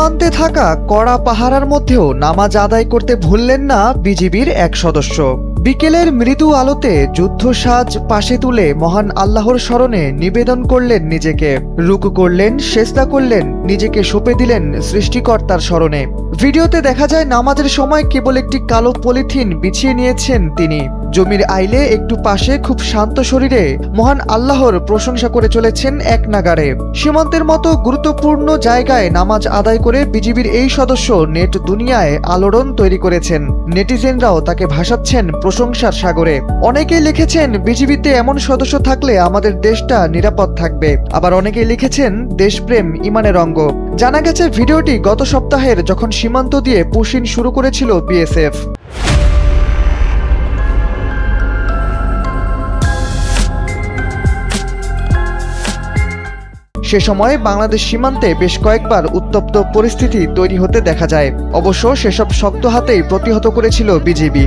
সীমান্তে থাকা কড়া পাহারার মধ্যেও নামাজ আদায় করতে ভুললেন না বিজিবির এক সদস্য। বিকেলের মৃদু আলোতে যুদ্ধসাজ পাশে তুলে মহান আল্লাহর স্মরণে নিবেদন করলেন নিজেকে, রুকু করলেন, সেজদা করলেন, নিজেকে সঁপে দিলেন সৃষ্টিকর্তার স্মরণে। ভিডিওতে দেখা যায় নামাজের সময় কেবল একটি কালো পলিথিন বিছিয়ে নিয়েছেন তিনি। জমির আইলে একটু পাশে খুব শান্ত শরীরে মহান আল্লাহর প্রশংসা করে চলেছেন এক নাগাড়ে। সীমান্তের মতো গুরুত্বপূর্ণ জায়গায় নামাজ আদায় করে বিজিবির এই সদস্য নেট দুনিয়ায় আলোড়ন তৈরি করেছেন। নেটিজেনরাও তাকে ভাসাচ্ছেন প্রশংসার সাগরে। অনেকেই লিখেছেন, বিজিবিতে এমন সদস্য থাকলে আমাদের দেশটা নিরাপদ থাকবে। আবার অনেকেই লিখেছেন, দেশপ্রেম ইমানের অঙ্গ। জানা গেছে ভিডিওটি গত সপ্তাহের, যখন সীমান্ত দিয়ে পুশিং শুরু করেছিল বিএসএফ। সে সময় বাংলাদেশ সীমান্তে বেশ কয়েকবার উত্তপ্ত পরিস্থিতি তৈরি হতে দেখা যায়। অবশ্য সেসব শক্ত হাতেই প্রতিহত করেছিল বিজিবি।